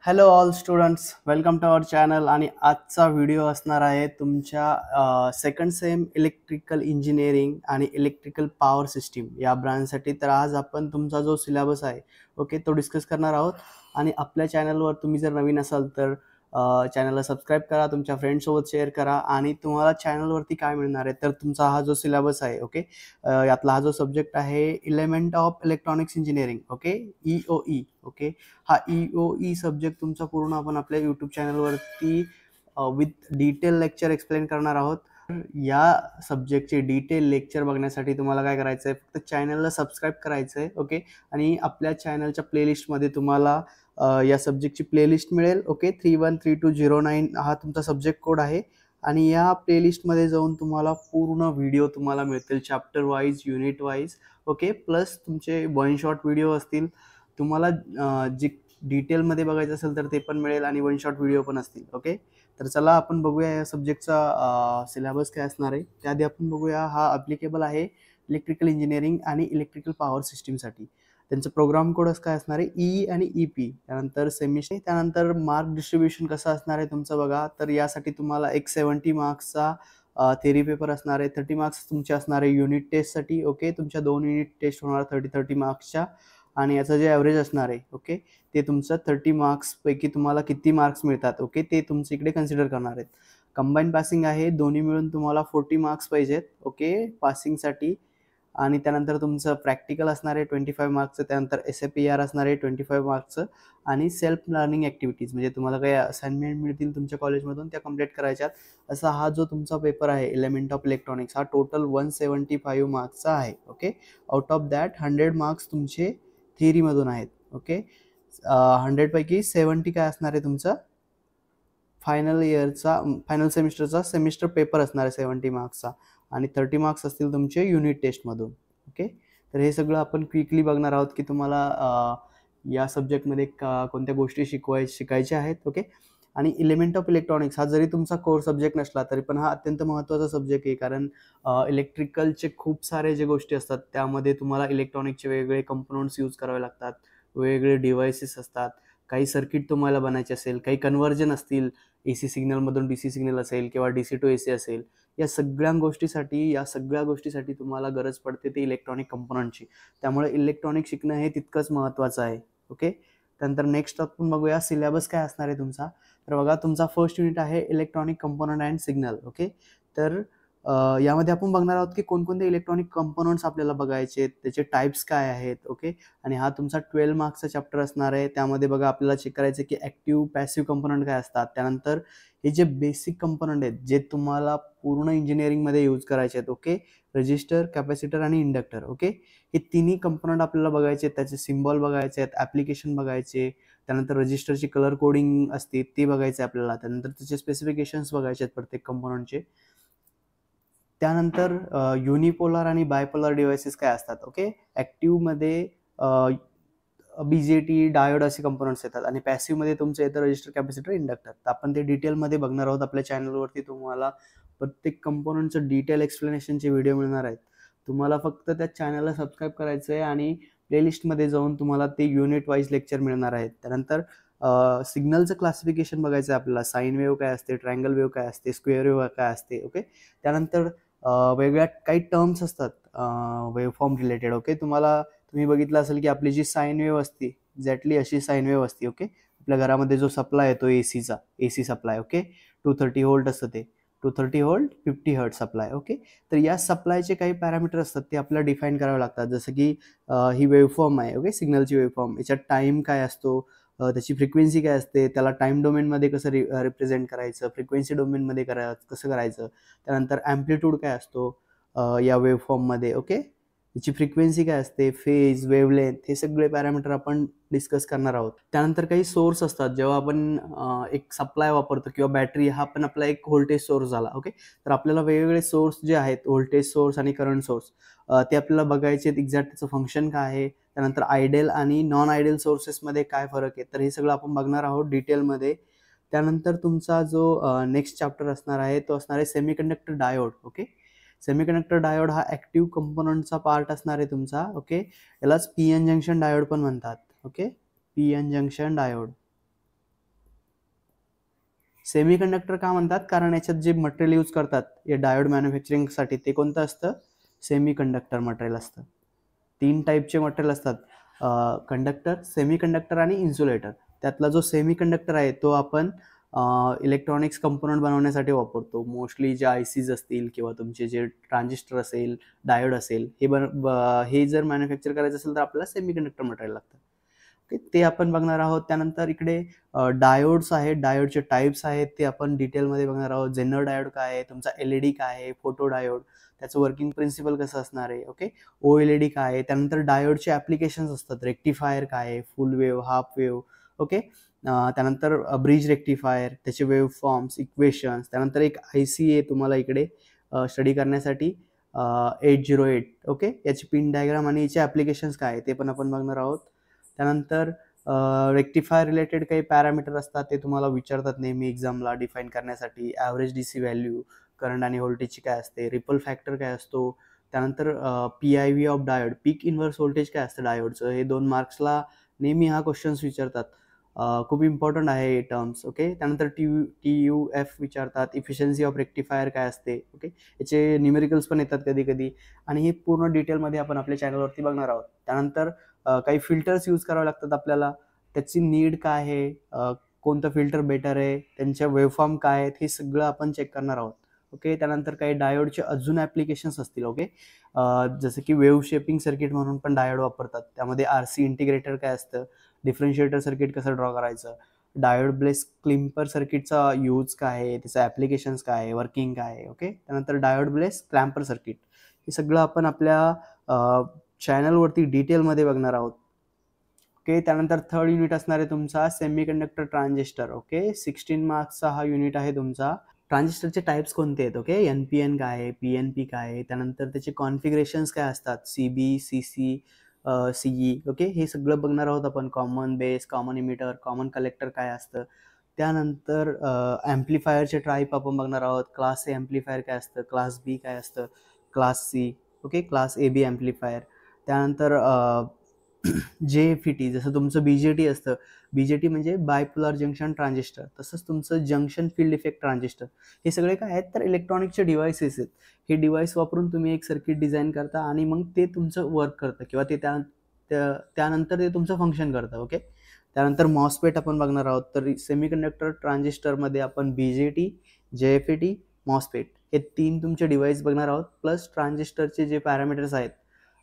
Hello all students, welcome to our channel. आणि आजचा video असणार आहे तुमच्या सेकंड सेम इलेक्ट्रिकल इंजिनिअरिंग आणि इलेक्ट्रिकल पॉवर सिस्टीम या ब्रांचसाठी. तर आज आपण तुमचा जो सिलेबस आहे ओके तो डिस्कस करणार आहोत. आणि आपल्या चॅनलवर तुम्ही जर नवीन असाल तर चॅनलला सबस्क्राईब करा, तुमच्या फ्रेंड्ससोबत शेअर करा. आणि तुम्हाला चॅनलवरती काय मिळणार आहे तर तुमचा हा जो सिलेबस आहे ओके, यातला हा जो सब्जेक्ट आहे element of electronics engineering okay, EOE okay. हा EOE सब्जेक्ट तुमचा पूर्ण आपण आपल्या यूट्यूब चॅनलवरती विथ डिटेल लेक्चर एक्सप्लेन करणार आहोत. या सब्जेक्टचे डिटेल लेक्चर बघण्यासाठी तुम्हाला काय करायचं आहे, फक्त चॅनलला सबस्क्राईब करायचं आहे ओके. आणि आपल्या चॅनलच्या प्लेलिस्टमध्ये तुम्हाला या सब्जेक्टची प्लेलिस्ट मिळेल ओके. 313209 हा तुमचा सब्जेक्ट कोड आहे. आणि या प्लेलिस्टमध्ये जाऊन तुम्हाला पूर्ण व्हिडिओ तुम्हाला मिळतील, chapter wise, unit wise okay. Plus तुमचे वन शॉट व्हिडिओ असतील. तुम्हाला जे डिटेलमध्ये बघायचं असेल तर ते पण मिळेल आणि वन शॉट व्हिडिओ पण असतील ओके. तर चला आपण बघूया या सब्जेक्टचा सिलेबस काय असणार आहे. त्याआधी आपण बघूया हा ॲप्लिकेबल आहे इलेक्ट्रिकल इंजिनिअरिंग आणि इलेक्ट्रिकल पॉवर सिस्टीमसाठी. त्यांचं प्रोग्राम कोड असं काय असणार आहे, ई आणि EP. त्यानंतर सेमिस्टर, त्यानंतर मार्क डिस्ट्रीब्युशन कसं असणार आहे तुमचं बघा. तर यासाठी तुम्हाला एक 70 मार्क्सचा थेरी पेपर असणार आहे. 30 मार्क्स तुमचे असणार आहे युनिट टेस्टसाठी ओके. तुमच्या 2 युनिट टेस्ट होणार 30 मार्क्सच्या. आणि याचं जे ॲव्हरेज असणार आहे ओके, ते तुमचं 30 मार्क्सपैकी तुम्हाला किती मार्क्स मिळतात ओके, ते तुमच्या इकडे कन्सिडर करणार आहेत. कंबाईन पासिंग आहे, दोन्ही मिळून तुम्हाला 40 मार्क्स पाहिजेत ओके पासिंगसाठी. आणि त्यानंतर तुमचं प्रॅक्टिकल असणार आहे 25 मार्क्सचं. त्यानंतर SAPR असणार आहे 25 मार्क्सचं. आणि सेल्फ लर्निंग ॲक्टिव्हिटीज म्हणजे तुम्हाला काही असाइनमेंट मिळतील तुमच्या कॉलेजमधून, त्या कंप्लीट करायच्यात. असा हा जो तुमचा पेपर आहे एलिमेंट ऑफ इलेक्ट्रॉनिक्स, हा टोटल 175 मार्क्सचा आहे okay. Out of that 100 marks तुमचे थिअरीमधून आहेत ओके. 100 पैकी 70 काय असणार आहे तुमचं फायनल सेमिस्टरचा सेमिस्टर पेपर असणार आहे 70 मार्क्सचा. आणि 30 मार्क्स असतील तुमचे युनिट टेस्टमधून ओके. तर हे सगळं आपण क्विकली बघणार आहोत की तुम्हाला या सब्जेक्टमध्ये कोणत्या गोष्टी शिकायच्या आहेत ओके. आणि एलिमेंट ऑफ इलेक्ट्रॉनिक्स हा जरी तुमचा कोर सब्जेक्ट नसला तरी पण हा अत्यंत महत्त्वाचा सब्जेक्ट आहे. कारण इलेक्ट्रिकलचे खूप सारे जे गोष्टी असतात त्यामध्ये तुम्हाला इलेक्ट्रॉनिकचे वेगवेगळे कंपोनंट्स यूज करावे लागतात, वेगवेगळे डिव्हायसेस असतात. काही सर्किट तुम्हाला बनायचे असेल, काही कन्व्हर्जन असतील, AC सिग्नलमधून DC सिग्नल असेल किंवा DC टू AC असेल, या सगळ्या गोष्टीसाठी तुम्हाला गरज पडते ते इलेक्ट्रॉनिक कंपोनंटची. त्यामुळे इलेक्ट्रॉनिक शिकणं हे तितकंच महत्त्वाचं आहे ओके. त्यानंतर नेक्स्ट आपण बघूया सिलेबस काय असणार आहे तुमचा. तर बघा, तुमचा फर्स्ट युनिट आहे electronic component and signal okay. तर यामध्ये आपण बघणार आहोत की कोणकोणते इलेक्ट्रॉनिक कंपोनंट्स आपल्याला बघायचे आहेत, त्याचे टाईप्स काय आहेत ओके. आणि हा तुमचा 12 मार्क्सचा चॅप्टर असणार आहे. त्यामध्ये बघा आपल्याला चेक करायचं की ॲक्टिव्ह पॅसिव्ह कंपोनंट काय असतात. त्यानंतर हे जे बेसिक कंपोनंट आहेत जे तुम्हाला पूर्ण इंजिनिअरिंगमध्ये यूज करायचे आहेत ओके, रजिस्टर, कॅपॅसिटर आणि इंडक्टर ओके. हे तिन्ही कंपोनंट आपल्याला बघायचे आहेत, त्याचे सिम्बॉल बघायचे आहेत, ॲप्लिकेशन बघायचे. त्यानंतर रजिस्टरची कलर कोडिंग असते ते बघायचे आपल्याला. त्यानंतर त्याचे स्पेसिफिकेशन्स बघायचे आहेत प्रत्येक कंपोनंटचे. त्यानंतर युनिपोलर आणि बायपोलर डिव्हायसेस काय असतात ओके. ॲक्टिव्हमध्ये BJT, डायोड असे कंपोनंट्स येतात. आणि पॅसिव्हमध्ये तुमचं येतं रजिस्टर, कॅपॅसिटर, इंडक्टर. तर आपण ते डिटेलमध्ये बघणार आहोत. आपल्या चॅनलवरती तुम्हाला प्रत्येक कंपोनंटचं डिटेल एक्सप्लेनेशनचे व्हिडिओ मिळणार आहेत. तुम्हाला फक्त त्या चॅनलला सबस्क्राईब करायचं आहे आणि प्लेलिस्टमध्ये जाऊन तुम्हाला ते युनिट वाईज लेक्चर मिळणार आहेत. त्यानंतर सिग्नलचं क्लासिफिकेशन बघायचं आहे आपल्याला. साईन वेव्ह काय असते, ट्रायंगल वेव्ह काय असते, स्क्वेअर वेव्ह काय असते ओके. त्यानंतर वेगळ्या काही टर्म्स असतात वेव्हफॉर्म रिलेटेड ओके. तुम्ही बघितलं असेल की आपली जी साईन वेव्ह असते एक्झॅक्टली अशी साईन वेव्ह असते ओके. आपल्या घरामध्ये जो सप्लाय येतो AC सप्लाय ओके, 230 व्होल्ट असतं ते. 230 व्होल्ट 50 हर्ट्ज सप्लाय ओके. तर या सप्लायचे काही पॅरामीटर असतात ते आपल्याला डिफाईन करावे लागतात. जसं की ही वेव्हफॉर्म आहे ओके, सिग्नलची वेव्हफॉर्म. याच्यात टाईम काय असतो, त्याची फ्रिक्वेन्सी काय असते, त्याला टाईम डोमेनमध्ये कसं रिप्रेझेंट करायचं, फ्रिक्वेन्सी डोमेनमध्ये कसं करायचं. त्यानंतर ॲम्प्लिट्यूड काय असतो या वेव्हफॉर्ममध्ये ओके. याची फ्रिक्वेन्सी काय असते, फेज, वेव्हलेंथ, हे सगळे पॅरामीटर आपण डिस्कस करणार आहोत. त्यानंतर काही सोर्स असतात. जेव्हा आपण एक सप्लाय वापरतो किंवा बॅटरी, हा पण आपला एक व्होल्टेज सोर्स झाला ओके. तर आपल्याला वेगवेगळे सोर्स जे आहेत, व्होल्टेज सोर्स आणि करंट सोर्स, ते आपल्याला बघायचे आहेत. एक्झॅक्ट त्याचं फंक्शन काय आहे. त्यानंतर आयडियल आणि नॉन आयडियल सोर्सेसमध्ये काय फरक आहे, तर हे सगळं आपण बघणार आहोत डिटेलमध्ये. त्यानंतर तुमचा जो नेक्स्ट चॅप्टर असणार आहे तो असणार आहे semiconductor diode okay. Semiconductor diode हा ॲक्टिव्ह कंपोनंटचा पार्ट असणार आहे तुमचा ओके. यालाच PN जंक्शन डायोड पण म्हणतात okay, PN junction diode. Semiconductor का म्हणतात, कारण याच्यात जे मटेरियल यूज करतात या डायोड मॅन्युफॅक्चरिंगसाठी ते कोणतं असतं, सेमीकंडक्टर मटेरियल असतं. 3 टाईपचे मटेरियल असतात, कंडक्टर, सेमीकंडक्टर आणि इन्सुलेटर. त्यातला जो सेमीकंडक्टर आहे तो आपण इलेक्ट्रॉनिक्स कंपोनंट बनवण्यासाठी वापरतो. मोस्टली जे आयसीज असतील किंवा तुमचे जे ट्रान्झिस्टर असेल, डायोड असेल, हे जर मॅन्युफॅक्चर करायचं असेल तर आपल्याला सेमीकंडक्टर मटेरियल लागतं. ओके, ते आपण बघणार आहोत. त्यानंतर इकडे डायोड्स आहेत, डायोडचे टाईप्स आहेत, ते आपण डिटेलमध्ये बघणार आहोत. जेनर डायोड काय आहे, तुमचा एलईडी काय आहे, फोटो डायोड, त्याचं वर्किंग प्रिन्सिपल कसं असणार आहे. ओके, ओएलईडी काय आहे, त्यानंतर डायोडचे ॲप्लिकेशन्स असतात, रेक्टिफायर काय आहे, फुल वेव्ह, हाफ वेव्ह. ओके, त्यानंतर ब्रिज रेक्टिफायर, त्याचे वेव्ह फॉर्म्स, इक्वेशन्स. त्यानंतर एक IC आहे तुम्हाला इकडे स्टडी करण्यासाठी, 808. ओके, याची पिन डायग्राम आणि याचे ॲप्लिकेशन्स काय आहे ते पण आपण बघणार आहोत. त्यानंतर रेक्टिफायर रिलेटेड काही पॅरामीटर असतात, ते तुम्हाला विचारतात नेहमी एक्झामला डिफाईन करण्यासाठी. ॲव्हरेज DC व्हॅल्यू, करंट आणि व्होल्टेजची काय असते, रिपल फॅक्टर काय असतो. त्यानंतर PIV of diode, peak inverse voltage काय असतं डायोडचं. हे 2 मार्क्सला नेहमी हा क्वेश्चन्स विचारतात. खूप इम्पॉर्टंट आहे हे टर्म्स. ओके, त्यानंतर TUF विचारतात. इफिशियन्सी ऑफ रेक्टिफायर काय असते. ओके, याचे न्यूमेरिकल्स पण येतात कधी कधी, आणि हे पूर्ण डिटेलमध्ये आपण आपल्या चॅनलवरती बघणार आहोत. त्यानंतर काही फिल्टर्स यूज करावे लागतात आपल्याला, त्याची नीड काय आहे, कोणतं फिल्टर बेटर आहे, त्यांच्या वेव्हफॉर्म काय आहेत, हे सगळं आपण चेक करणार आहोत. ओके, त्यानंतर काही डायोडचे अजून ॲप्लिकेशन्स असतील. ओके, जसं की वेव्ह शेपिंग सर्किट म्हणून पण डायोड वापरतात. त्यामध्ये RC इंटिग्रेटर काय असतं, डिफरन्शिएटर सर्किट कसं ड्रॉ करायचं, डायोड ब्लेस क्लिम्पर सर्किटचा यूज काय आहे, त्याचं ॲप्लिकेशन्स काय आहे, वर्किंग काय आहे. ओके, त्यानंतर डायोड ब्लेस क्लॅम्पर सर्किट, हे सगळं आपण आपल्या चॅनलवरती डिटेलमध्ये बघणार आहोत. ओके, त्यानंतर थर्ड युनिट असणार आहे तुमचा सेमीकंडक्टर ट्रान्झिस्टर. ओके, 16 मार्क्सचा हा युनिट आहे तुमचा. ट्रान्झिस्टरचे टाईप्स कोणते आहेत. ओके, NPN काय आहे, PNP काय आहे, त्यानंतर त्याचे कॉन्फिगरेशन्स काय असतात, CB, CC, CE. ओके, हे सगळं बघणार आहोत आपण. Common base, common emitter, common collector काय असतं. त्यानंतर ॲम्प्लिफायरचे टाईप आपण बघणार आहोत. क्लास A ॲम्प्लिफायर काय असतं, क्लास B काय असतं, class C. Okay, class AB amplifier. त्यानंतर JFET, जसं तुमचं BJT असतं. BJT म्हणजे बायपोलर जंक्शन ट्रान्झिस्टर, तसंच तुमचं जंक्शन फील्ड इफेक्ट ट्रान्झिस्टर. हे सगळे काय आहेत, तर इलेक्ट्रॉनिकचे डिव्हाइसेस आहेत. हे डिव्हाइस वापरून तुम्ही एक सर्किट डिझाईन करता आणि मग ते तुमचं वर्क करतं किंवा ते त्यानंतर ते तुमचं फंक्शन करतं. ओके, त्यानंतर मॉसफेट आपण बघणार आहोत. तर सेमीकंडक्टर ट्रान्झिस्टरमध्ये आपण BJT, JFET, मॉसफेट हे 3 तुमचे डिव्हाइस बघणार आहोत. प्लस ट्रान्झिस्टरचे जे पॅरामीटर्स आहेत,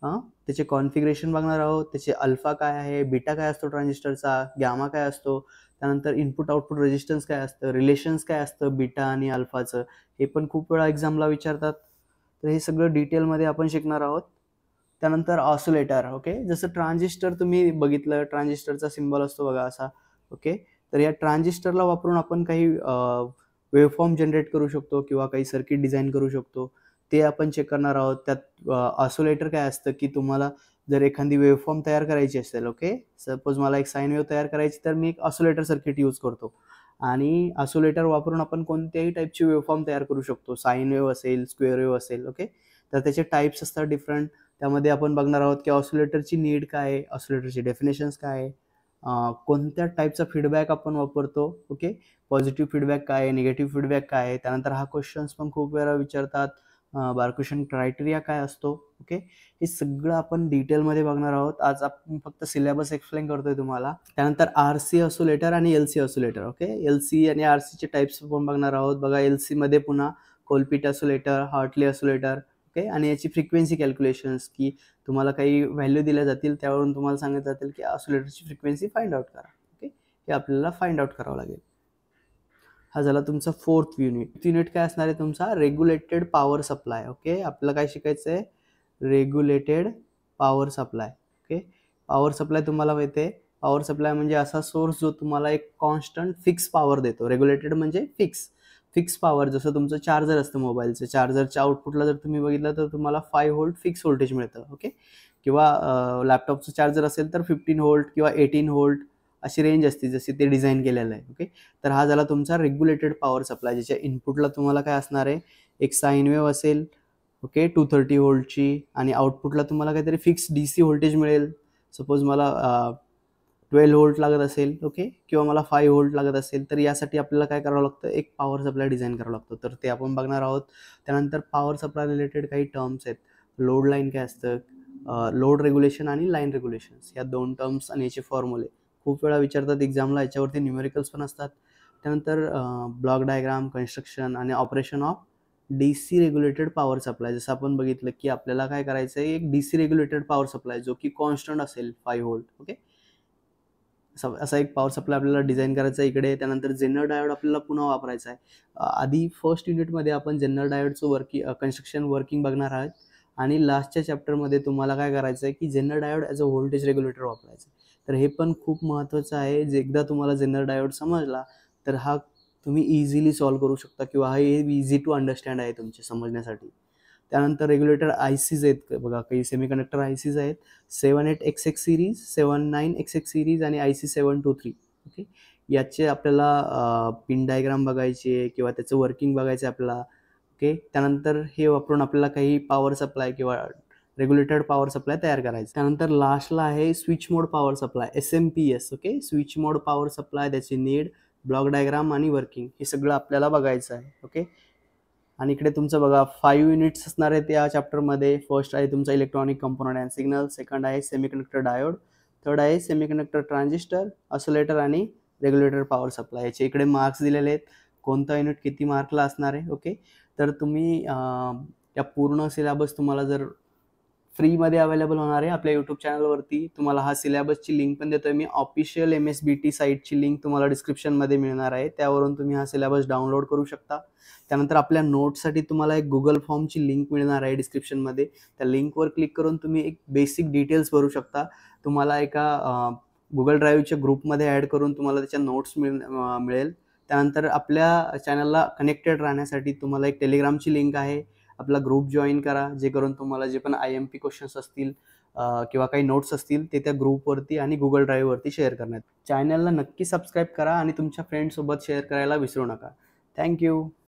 त्याचे कॉन्फिगरेशन बघणार आहोत. त्याचे अल्फा काय आहे, बीटा काय असतो ट्रान्झिस्टरचा, गॅमा काय असतो, त्यानंतर इनपुट आउटपुट रेजिस्टन्स काय असतं, रिलेशन्स काय असतं बीटा आणि अल्फाचं, हे पण खूप वेळा एक्झामला विचारतात. तर हे सगळं डिटेलमध्ये आपण शिकणार आहोत. त्यानंतर ऑसिलेटर. ओके, जसं ट्रान्झिस्टर तुम्ही बघितलं, ट्रान्झिस्टरचा सिम्बॉल असतो बघा असा. ओके, तर या ट्रान्झिस्टरला वापरून आपण काही वेव्हफॉर्म जनरेट करू शकतो किंवा काही सर्किट डिझाईन करू शकतो, ते आपण चेक करणार आहोत. त्यात ऑसिलेटर काय असतं, की तुम्हाला जर एखादी वेव्हफॉर्म तयार करायची असेल, ओके, सपोज मला एक साईन वेव्ह तयार करायची, तर मी एक ऑसिलेटर सर्किट यूज करतो आणि ऑसिलेटर वापरून आपण कोणत्याही टाईपची वेव्हफॉर्म तयार करू शकतो. साईन वेव्ह असेल, स्क्वेअर वेव्ह असेल. ओके, तर त्याचे टाईप्स असतात डिफरंट. त्यामध्ये आपण बघणार आहोत की ऑसिलेटरची नीड काय आहे, ऑसिलेटरची डेफिनेशन्स काय आहे, कोणत्या टाईपचा फीडबॅक आपण वापरतो. ओके, पॉझिटिव्ह फीडबॅक काय आहे, निगेटिव्ह फीडबॅक काय आहे. त्यानंतर हा क्वेश्चन्स पण खूप वेळा विचारतात, बार्कुशन क्रायटेरिया काय असतो. ओके, हे सगळं आपण डिटेलमध्ये बघणार आहोत. आज आपण फक्त सिलेबस एक्सप्लेन करतोय तुम्हाला. त्यानंतर RC ऑसिलेटर आणि LC ऑसिलेटर. ओके, LC आणि RCचे टाईप्स पण बघणार आहोत. बघा, LC मध्ये पुन्हा कोलपिट ऑसिलेटर, हार्टली ऑसिलेटर. ओके, आणि याची फ्रिक्वेन्सी कॅल्क्युलेशन्स, की तुम्हाला काही व्हॅल्यू दिल्या जातील, त्यावरून तुम्हाला सांगितलं जातील की ऑसिलेटरची फ्रिक्वेन्सी फाइंड आउट करा. ओके, हे आपल्याला फाइंड आउट करावं लागेल. हा झाला तुमचा 4th युनिट. युनिट काय असणार आहे तुमचा, रेग्युलेटेड पॉवर सप्लाय. ओके, आपल्याला काय शिकायचं आहे, regulated power supply. Okay, power supply तुम्हाला माहिती आहे, पॉवर सप्लाय म्हणजे असा सोर्स जो तुम्हाला एक कॉन्स्टंट फिक्स पॉवर देतो. रेग्युलेटेड म्हणजे फिक्स पॉवर. जसं तुमचं चार्जर असतं मोबाईलचं, चार्जरच्या आउटपुटला जर तुम्ही बघितलं तर तुम्हाला 5 व्होल्ट फिक्स व्होल्टेज मिळतं. ओके, किंवा लॅपटॉपचं चार्जर असेल तर 15 व्होल्ट किंवा 18 व्होल्ट अशी रेंज असते, जशी ते डिझाईन केलेलं आहे. ओके, तर हा झाला तुमचा रेग्युलेटेड पॉवर सप्लाय, ज्याच्या इनपुटला तुम्हाला काय असणार आहे, एक साईन वेव्ह असेल. ओके, 230 व्होल्टची, आणि आउटपुटला तुम्हाला काहीतरी फिक्स DC व्होल्टेज मिळेल. सपोज मला 12 व्होल्ट लागत असेल, ओके, किंवा मला 5 व्होल्ट लागत असेल, तर यासाठी आपल्याला काय करावं लागतं, एक पॉवर सप्लाय डिझाइन करावं लागतं. तर ते आपण बघणार आहोत. त्यानंतर पॉवर सप्लाय रिलेटेड काही टर्म्स आहेत. लोड लाईन काय असतं, लोड रेग्युलेशन आणि लाईन रेग्युलेशन्स, या 2 टर्म्स आणि याचे फॉर्म्युले खूप वेळा विचारतात एक्झामला. याच्यावरती न्यूमेरिकल्स पण असतात. त्यानंतर ब्लॉक डायग्राम, कन्स्ट्रक्शन आणि operation of DC regulated power supply. जसं आपण बघितलं की आपल्याला काय करायचं आहे, एक DC रेग्युलेटेड पॉवर सप्लाय जो की कॉन्स्टंट असेल 5 व्होल्ट, ओके. असा एक पॉवर सप्लाय आपल्याला डिझाइन करायचा आहे इकडे. त्यानंतर जेनर डायोड आपल्याला पुन्हा वापरायचा आहे. आधी फर्स्ट युनिटमध्ये आपण जेनर डायोडचं कन्स्ट्रक्शन वर्किंग बघणार आहोत आणि लास्टच्या चॅप्टरमध्ये तुम्हाला काय करायचं आहे की zener diode as a voltage regulator वापरायचं आहे. तर हे पण खूप महत्त्वाचं आहे. जे एकदा तुम्हाला जेनर डायोड समजला तर हा तुम्ही इझिली सॉल्व्ह करू शकता किंवा हे इझी टू अंडरस्टँड आहे तुमच्या समजण्यासाठी. त्यानंतर रेग्युलेटर आयसीज आहेत बघा, काही सेमीकंडक्टर आयसीज आहेत. 78XX सिरीज, 79XX सिरीज आणि IC 723, ओके. याचे आपल्याला पिन डायग्राम बघायची आहे किंवा त्याचं वर्किंग बघायचं आहे आपल्याला, ओके. त्यानंतर हे वापरून आपल्याला काही पॉवर सप्लाय किंवा रेग्युलेटेड पॉवर सप्लाय तयार करायचं. त्यानंतर लास्टला आहे switch mode power supply, SMPS, okay. Switch mode power supply, त्याची नीड, ब्लॉक डायग्राम आणि वर्किंग, हे सगळं आपल्याला बघायचं आहे, ओके. आणि इकडे तुमचं बघा 5 युनिट्स असणार आहेत या चॅप्टरमध्ये. फर्स्ट आहे तुमचा electronic component and signal, second आहे सेमीकंडक्टर डायोड, थर्ड आहे सेमीकंडक्टर ट्रान्झिस्टर, ऑसिलेटर आणि रेग्युलेटर पॉवर सप्लाय. याचे इकडे मार्क्स दिलेले आहेत, कोणता युनिट किती मार्कला असणार आहे, ओके. तर तुम्ही या पूर्ण सिलेबस तुम्हाला जर फ्रीमध्ये अवेलेबल होणार आहे आपल्या यूट्यूब चॅनलवरती. तुम्हाला हा सिलेबसची लिंक पण देतोय मी. ऑफिशियल MSBT साईटची लिंक तुम्हाला डिस्क्रिप्शनमध्ये मिळणार आहे. त्यावरून तुम्ही हा सिलेबस डाउनलोड करू शकता. त्यानंतर आपल्या नोट्ससाठी तुम्हाला एक गुगल फॉर्मची लिंक मिळणार आहे डिस्क्रिप्शनमध्ये. त्या लिंकवर क्लिक करून तुम्ही एक बेसिक डिटेल्स भरू शकता. तुम्हाला एका गुगल ड्राईव्हच्या ग्रुपमध्ये ॲड करून तुम्हाला त्याच्या नोट्स मिळेल. त्यानंतर आपल्या चॅनलला कनेक्टेड राहण्यासाठी तुम्हाला एक टेलिग्रामची लिंक आहे. आपला ग्रुप जॉईन करा, जे करून तुम्हाला जे पण IMP क्वेश्चन्स असतील किंवा काही नोट्स असतील ते त्या ग्रुपवरती आणि गुगल ड्राईव्हवरती शेअर करण्यात. चॅनलला नक्की सबस्क्राईब करा आणि तुमच्या फ्रेंड्ससोबत शेअर करायला विसरू नका. थँक्यू.